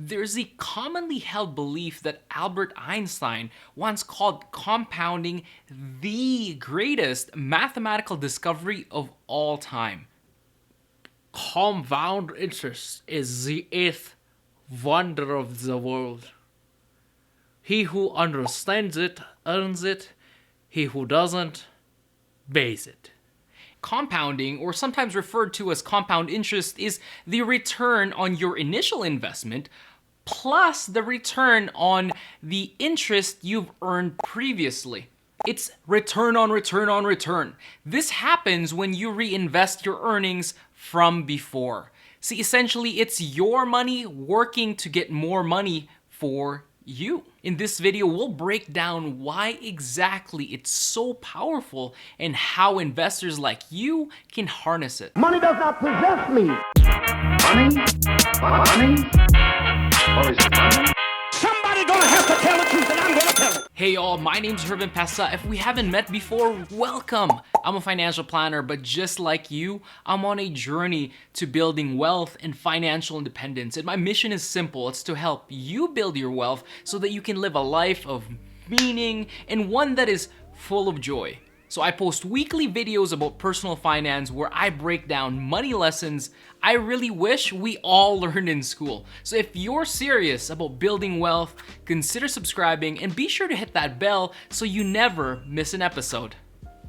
There's a commonly held belief that Albert Einstein once called compounding the greatest mathematical discovery of all time. Compound interest is the eighth wonder of the world. He who understands it earns it, he who doesn't pays it. Compounding, or sometimes referred to as compound interest, is the return on your initial investment plus the return on the interest you've earned previously. It's return on return on return. This happens when you reinvest your earnings from before. See, essentially, it's your money working to get more money for you. In this video, we'll break down why exactly it's so powerful and how investors like you can harness it. Money does not possess me. Money? Or is it money? Somebody gonna have to tell the truth, and I'm gonna tell it. Hey y'all, my name's Herman Pessa. If we haven't met before, welcome. I'm a financial planner, but just like you, I'm on a journey to building wealth and financial independence. And my mission is simple. It's to help you build your wealth so that you can live a life of meaning and one that is full of joy. So I post weekly videos about personal finance where I break down money lessons I really wish we all learned in school. So if you're serious about building wealth, consider subscribing and be sure to hit that bell so you never miss an episode.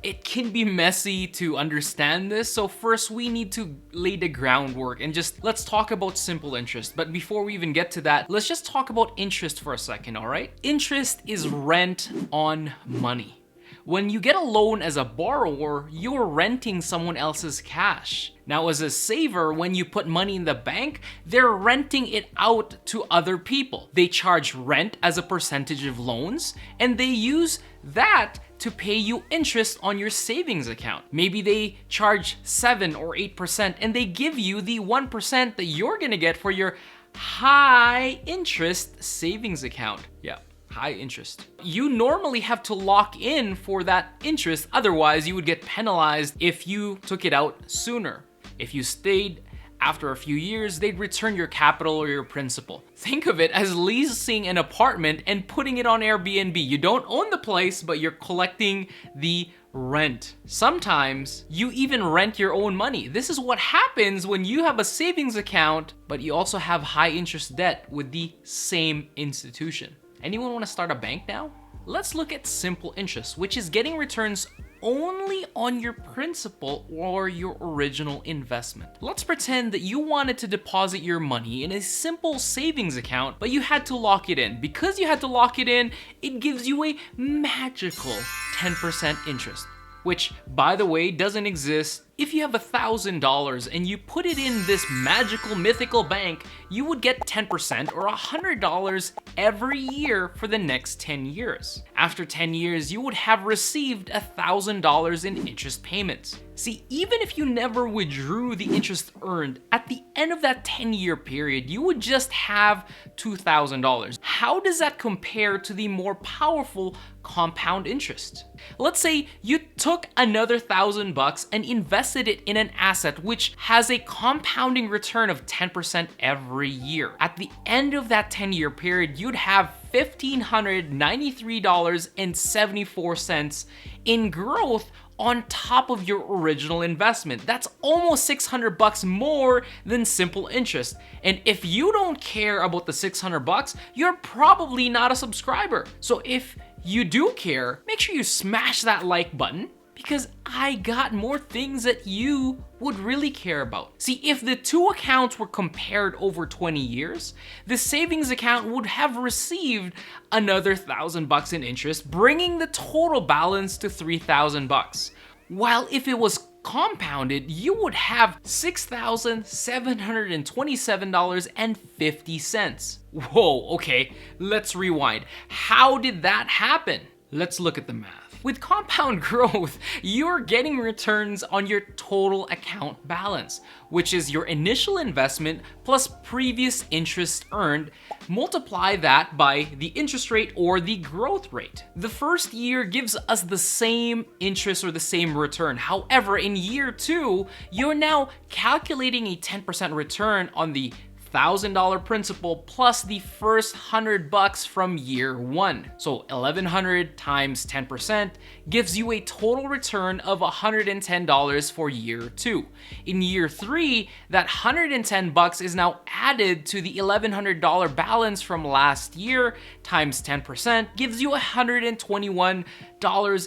It can be messy to understand this, so first we need to lay the groundwork and let's talk about simple interest. But before we even get to that, let's just talk about interest for a second, all right? Interest is rent on money. When you get a loan as a borrower, you're renting someone else's cash. Now, as a saver, when you put money in the bank, they're renting it out to other people. They charge rent as a percentage of loans, and they use that to pay you interest on your savings account. Maybe they charge 7 or 8%, and they give you the 1% that you're gonna get for your high interest savings account. Yeah. High interest. You normally have to lock in for that interest, otherwise you would get penalized if you took it out sooner. If you stayed after a few years, they'd return your capital or your principal. Think of it as leasing an apartment and putting it on Airbnb. You don't own the place, but you're collecting the rent. Sometimes you even rent your own money. This is what happens when you have a savings account, but you also have high interest debt with the same institution. Anyone want to start a bank now? Let's look at simple interest, which is getting returns only on your principal or your original investment. Let's pretend that you wanted to deposit your money in a simple savings account, but you had to lock it in. Because you had to lock it in, it gives you a magical 10% interest, which, by the way, doesn't exist. If you have $1,000 and you put it in this magical mythical bank, you would get 10% or $100 every year for the next 10 years. After 10 years, you would have received $1,000 in interest payments. See, even if you never withdrew the interest earned, at the end of that 10-year period, you would just have $2,000. How does that compare to the more powerful compound interest? Let's say you took another $1,000 and invested it in an asset which has a compounding return of 10% every year. At the end of that 10-year period, you'd have $1,593.74 in growth on top of your original investment. That's almost $600 more than simple interest. And if you don't care about the $600, you're probably not a subscriber. So if you do care, make sure you smash that like button, because I got more things that you would really care about. See, if the two accounts were compared over 20 years, the savings account would have received another $1,000 in interest, bringing the total balance to $3,000. While if it was compounded, you would have $6,727.50. Whoa, okay, let's rewind. How did that happen? Let's look at the math. With compound growth, you're getting returns on your total account balance, which is your initial investment plus previous interest earned. Multiply that by the interest rate or the growth rate. The first year gives us the same interest or the same return. However, in year 2, you're now calculating a 10% return on the $1,000 principal plus the first $100 from year one. So 1,100 times 10% gives you a total return of $110 for year two. In year three, that $110 is now added to the $1,100 balance from last year times 10% gives you $121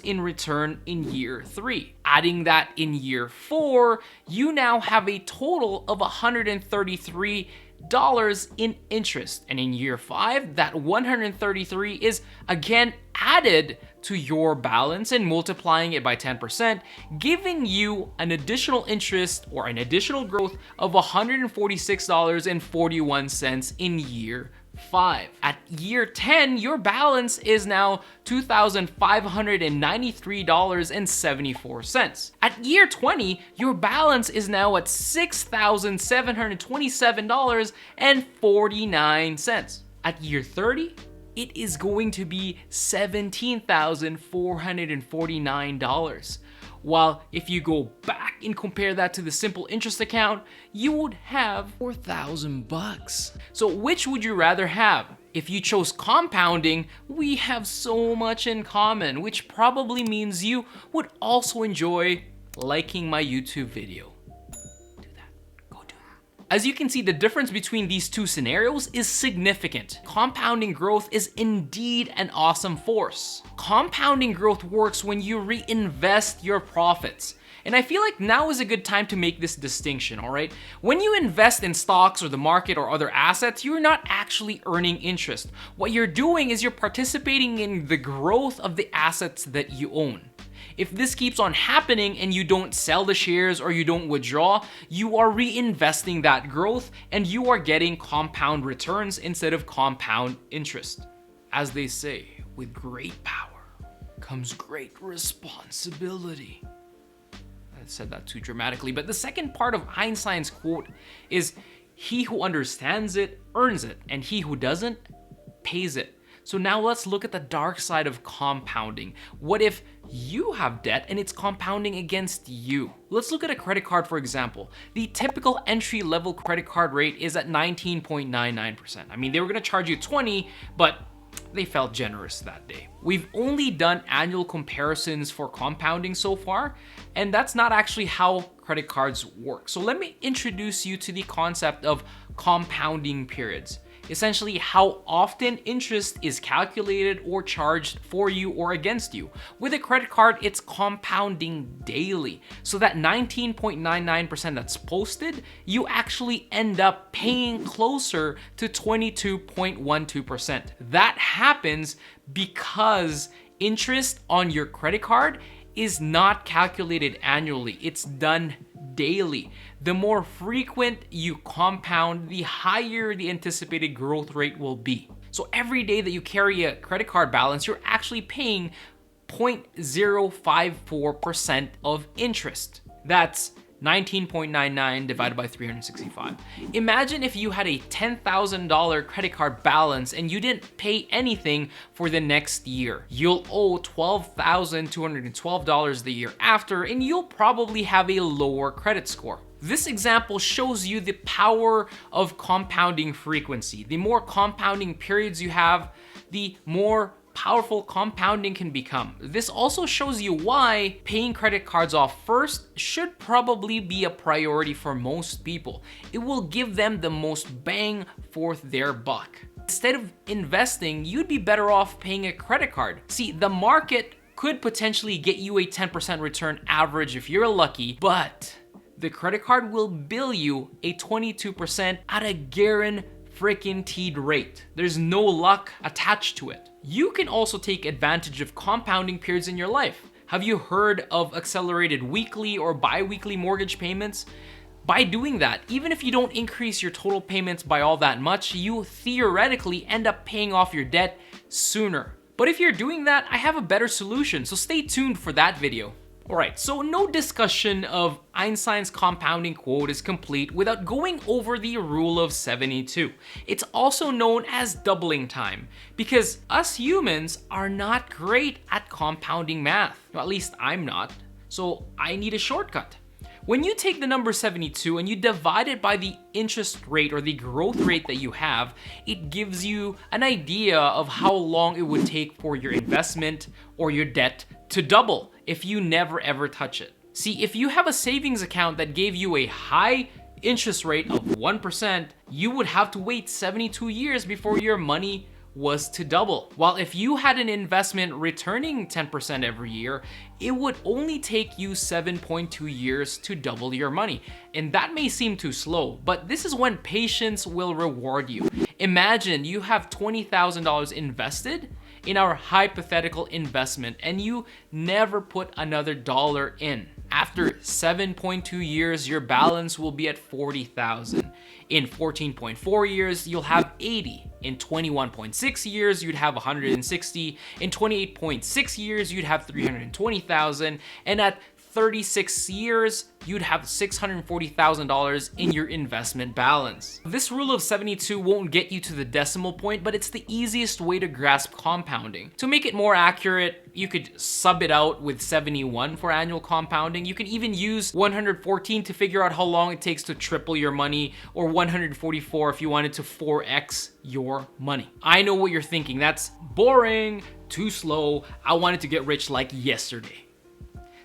in return in year three. Adding that in year four, you now have a total of $133 in interest. And in year five, that 133 is again added to your balance and multiplying it by 10%, giving you an additional interest or an additional growth of $146.41 in year 5. At year 10, your balance is now $2,593.74. At year 20, your balance is now at $6,727.49. At year 30, it is going to be $17,449. While if you go back and compare that to the simple interest account, you would have $4,000. So which would you rather have? If you chose compounding, we have so much in common, which probably means you would also enjoy liking my YouTube video. As you can see, the difference between these two scenarios is significant. Compounding growth is indeed an awesome force. Compounding growth works when you reinvest your profits. And I feel like now is a good time to make this distinction, all right? When you invest in stocks or the market or other assets, you're not actually earning interest. What you're doing is you're participating in the growth of the assets that you own. If this keeps on happening and you don't sell the shares or you don't withdraw, you are reinvesting that growth and you are getting compound returns instead of compound interest. As they say, with great power comes great responsibility. I said that too dramatically, but the second part of Einstein's quote is, "He who understands it earns it, and he who doesn't pays it." So now let's look at the dark side of compounding. What if you have debt and it's compounding against you? Let's look at a credit card, for example. The typical entry-level credit card rate is at 19.99%. I mean, they were gonna charge you 20, but they felt generous that day. We've only done annual comparisons for compounding so far, and that's not actually how credit cards work. So let me introduce you to the concept of compounding periods. Essentially, how often interest is calculated or charged for you or against you. With a credit card, it's compounding daily. So that 19.99% that's posted, you actually end up paying closer to 22.12%. That happens because interest on your credit card is not calculated annually, it's done daily. The more frequent you compound, the higher the anticipated growth rate will be. So every day that you carry a credit card balance, you're actually paying 0.054% of interest. That's 19.99 divided by 365. Imagine if you had a $10,000 credit card balance and you didn't pay anything for the next year. You'll owe $12,212 the year after, and you'll probably have a lower credit score. This example shows you the power of compounding frequency. The more compounding periods you have, the more powerful compounding can become. This also shows you why paying credit cards off first should probably be a priority for most people. It will give them the most bang for their buck. Instead of investing, you'd be better off paying a credit card. See, the market could potentially get you a 10% return average if you're lucky, but the credit card will bill you a 22% at a guaranteed rate. There's no luck attached to it. You can also take advantage of compounding periods in your life. Have you heard of accelerated weekly or bi-weekly mortgage payments? By doing that, even if you don't increase your total payments by all that much, you theoretically end up paying off your debt sooner. But if you're doing that, I have a better solution, so stay tuned for that video. Alright, so no discussion of Einstein's compounding quote is complete without going over the rule of 72. It's also known as doubling time, because us humans are not great at compounding math. Well, at least I'm not, so I need a shortcut. When you take the number 72 and you divide it by the interest rate or the growth rate that you have, it gives you an idea of how long it would take for your investment or your debt to double if you never ever touch it. See, if you have a savings account that gave you a high interest rate of 1%, you would have to wait 72 years before your money was to double. While if you had an investment returning 10% every year, it would only take you 7.2 years to double your money. And that may seem too slow, but this is when patience will reward you. Imagine you have $20,000 invested in our hypothetical investment and you never put another dollar in. After 7.2 years, your balance will be at 40,000. In 14.4 years, you'll have 80. In 21.6 years, you'd have 160. In 28.6 years, you'd have 320,000. And at 36 years, you'd have $640,000 in your investment balance. This rule of 72 won't get you to the decimal point, but it's the easiest way to grasp compounding. To make it more accurate, you could sub it out with 71 for annual compounding. You can even use 114 to figure out how long it takes to triple your money, or 144 if you wanted to 4x your money. I know what you're thinking. That's boring, too slow. I wanted to get rich like yesterday.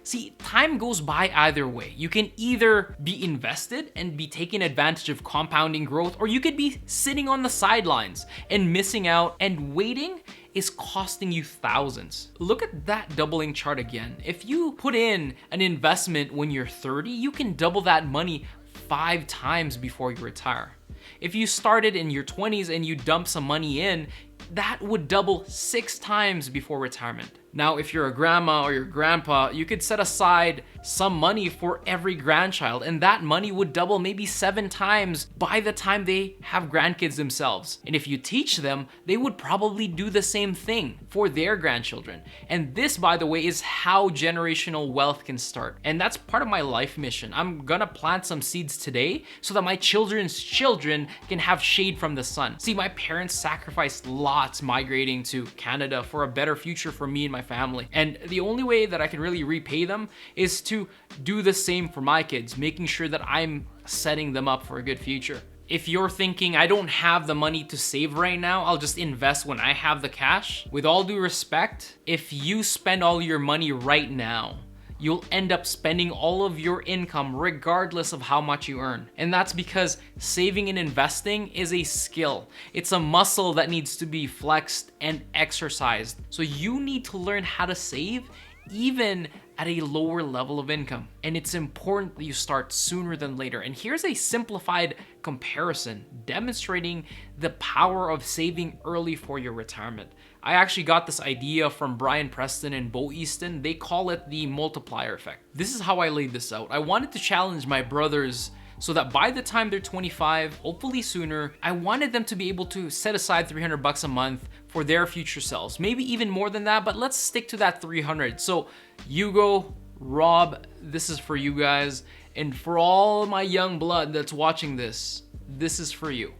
See, time goes by either way. You can either be invested and be taking advantage of compounding growth, or you could be sitting on the sidelines and missing out, and waiting is costing you thousands. Look at that doubling chart again. If you put in an investment when you're 30, you can double that money 5 times before you retire. If you started in your 20s and you dump some money in, that would double 6 times before retirement. Now, if you're a grandma or your grandpa, you could set aside some money for every grandchild, and that money would double maybe 7 times by the time they have grandkids themselves. And if you teach them, they would probably do the same thing for their grandchildren. And this, by the way, is how generational wealth can start. And that's part of my life mission. I'm gonna plant some seeds today so that my children's children can have shade from the sun. See, my parents sacrificed lots migrating to Canada for a better future for me and my family. And the only way that I can really repay them is to do the same for my kids, making sure that I'm setting them up for a good future. If you're thinking, I don't have the money to save right now, I'll just invest when I have the cash. With all due respect, if you spend all your money right now, you'll end up spending all of your income regardless of how much you earn. And that's because saving and investing is a skill. It's a muscle that needs to be flexed and exercised. So you need to learn how to save even at a lower level of income. And it's important that you start sooner than later. And here's a simplified comparison demonstrating the power of saving early for your retirement. I actually got this idea from Brian Preston and Bo Easton. They call it the multiplier effect. This is how I laid this out. I wanted to challenge my brothers so that by the time they're 25, hopefully sooner, I wanted them to be able to set aside $300 a month for their future selves. Maybe even more than that, but let's stick to that 300. So Hugo, Rob, this is for you guys. And for all my young blood that's watching this, this is for you.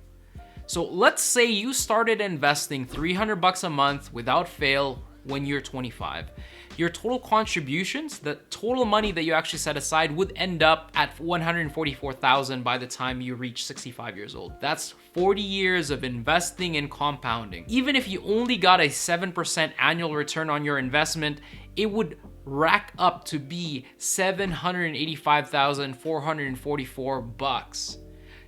So let's say you started investing $300 a month without fail when you're 25. Your total contributions, the total money that you actually set aside, would end up at $144,000 by the time you reach 65 years old. That's 40 years of investing and compounding. Even if you only got a 7% annual return on your investment, it would rack up to be $785,444.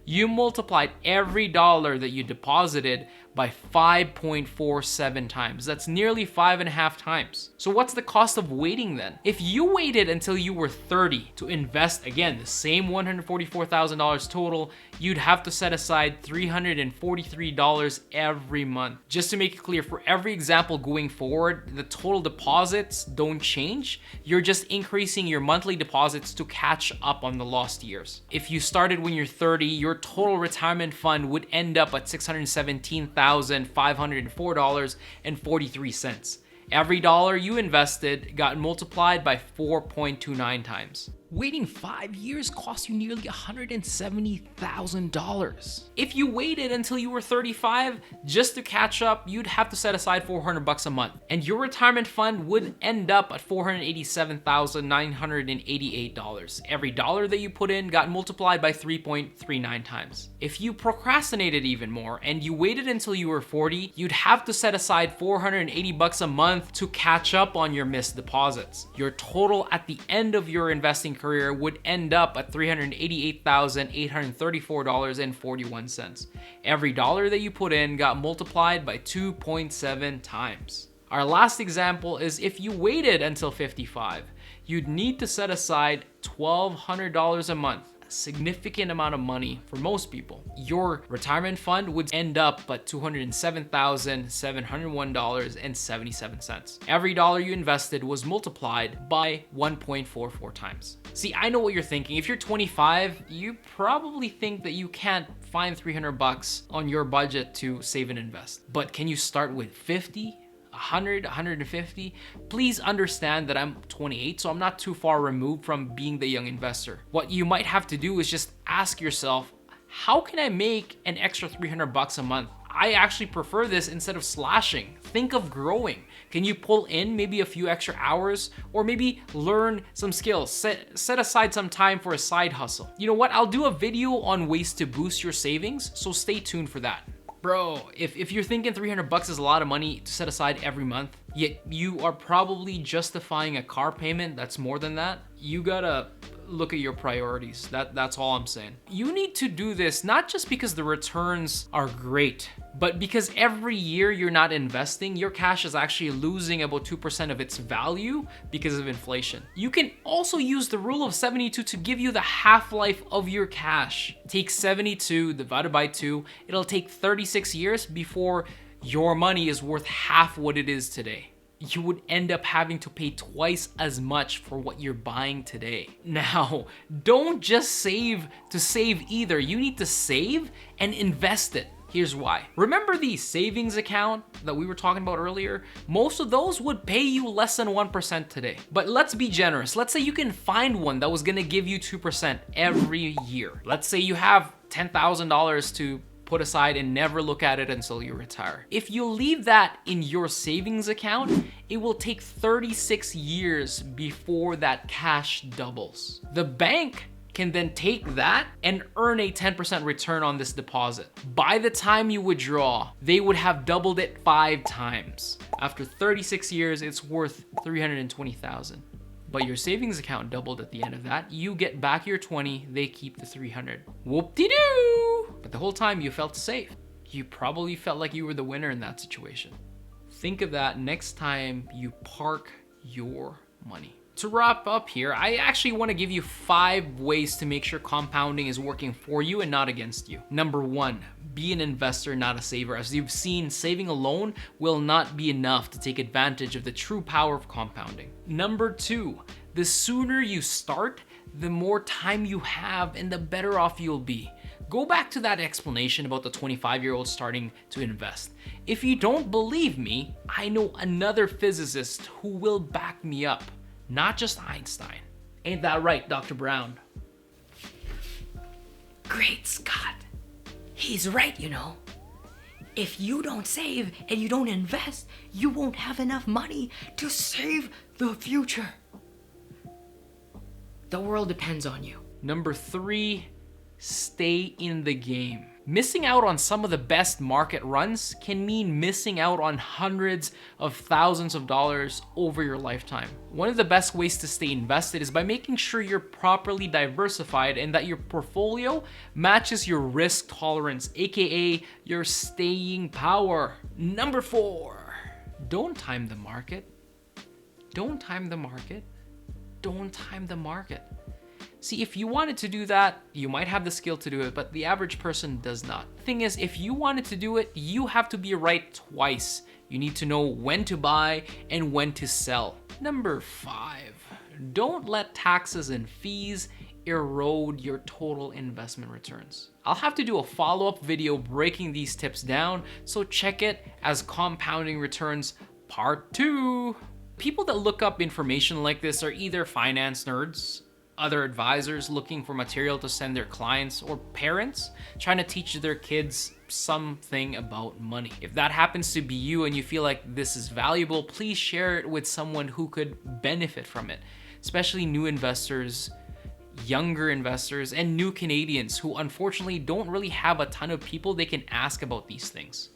You multiplied every dollar that you deposited by 5.47 times. That's nearly 5.5 times. So what's the cost of waiting then? If you waited until you were 30 to invest, again, the same $144,000 total, you'd have to set aside $343 every month. Just to make it clear, for every example going forward, the total deposits don't change. You're just increasing your monthly deposits to catch up on the lost years. If you started when you're 30, your total retirement fund would end up at $617,504.43. Every dollar you invested got multiplied by 4.29 times. Waiting 5 years cost you nearly $170,000. If you waited until you were 35 just to catch up, you'd have to set aside $400 a month, and your retirement fund would end up at $487,988. Every dollar that you put in got multiplied by 3.39 times. If you procrastinated even more and you waited until you were 40, you'd have to set aside $480 a month to catch up on your missed deposits. Your total at the end of your investing career would end up at $388,834.41. Every dollar that you put in got multiplied by 2.7 times. Our last example is if you waited until 55, you'd need to set aside $1,200 a month. Significant amount of money for most people. Your retirement fund would end up at $207,701.77. Every dollar you invested was multiplied by 1.44 times. See, I know what you're thinking. If you're 25, you probably think that you can't find $300 on your budget to save and invest. But can you start with 50? 100, 150? Please understand that I'm 28, so I'm not too far removed from being the young investor. What you might have to do is just ask yourself, how can I make an extra $300 a month? I actually prefer this instead of slashing. Think of growing. Can you pull in maybe a few extra hours or maybe learn some skills? Set aside some time for a side hustle. You know what? I'll do a video on ways to boost your savings, so stay tuned for that. Bro, if you're thinking $300 is a lot of money to set aside every month, yet you are probably justifying a car payment that's more than that, you gotta look at your priorities. That's all I'm saying. You need to do this not just because the returns are great, but because every year you're not investing, your cash is actually losing about 2% of its value because of inflation. You can also use the rule of 72 to give you the half-life of your cash. Take 72 divided by 2, it'll take 36 years before your money is worth half what it is today. You would end up having to pay twice as much for what you're buying today. Now, don't just save to save either. You need to save and invest it. Here's why. Remember the savings account that we were talking about earlier? Most of those would pay you less than 1% today. But let's be generous. Let's say you can find one that was gonna give you 2% every year. Let's say you have $10,000 to put aside and never look at it until you retire. If you leave that in your savings account, it will take 36 years before that cash doubles. The bank can then take that and earn a 10% return on this deposit. By the time you withdraw, they would have doubled it 5 times. After 36 years, it's worth $320,000. But your savings account doubled at the end of that. You get back your 20, they keep the 300. Whoop-de-doo! But the whole time you felt safe. You probably felt like you were the winner in that situation. Think of that next time you park your money. To wrap up here, I actually want to give you 5 ways to make sure compounding is working for you and not against you. Number 1, be an investor, not a saver. As you've seen, saving alone will not be enough to take advantage of the true power of compounding. Number 2, the sooner you start, the more time you have and the better off you'll be. Go back to that explanation about the 25-year-old starting to invest. If you don't believe me, I know another physicist who will back me up. Not just Einstein. Ain't that right, Dr. Brown? Great Scott. He's right, you know. If you don't save and you don't invest, you won't have enough money to save the future. The world depends on you. Number 3, stay in the game. Missing out on some of the best market runs can mean missing out on hundreds of thousands of dollars over your lifetime. One of the best ways to stay invested is by making sure you're properly diversified and that your portfolio matches your risk tolerance, aka your staying power. Number 4, don't time the market. Don't time the market. Don't time the market. See, if you wanted to do that, you might have the skill to do it, but the average person does not. The thing is, if you wanted to do it, you have to be right twice. You need to know when to buy and when to sell. Number 5, don't let taxes and fees erode your total investment returns. I'll have to do a follow-up video breaking these tips down, so check it as Compounding Returns Part 2. People that look up information like this are either finance nerds, other advisors looking for material to send their clients, or parents trying to teach their kids something about money. If that happens to be you and you feel like this is valuable, please share it with someone who could benefit from it, especially new investors, younger investors, and new Canadians who unfortunately don't really have a ton of people they can ask about these things.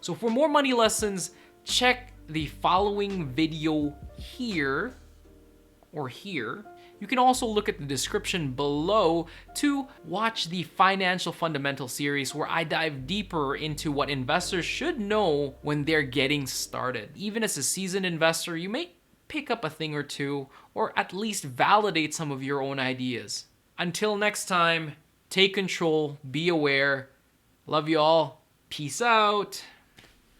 So for more money lessons, check the following video here or here. You can also look at the description below to watch the Financial Fundamental series, where I dive deeper into what investors should know when they're getting started. Even as a seasoned investor, you may pick up a thing or two, or at least validate some of your own ideas. Until next time, take control, be aware. Love you all. Peace out.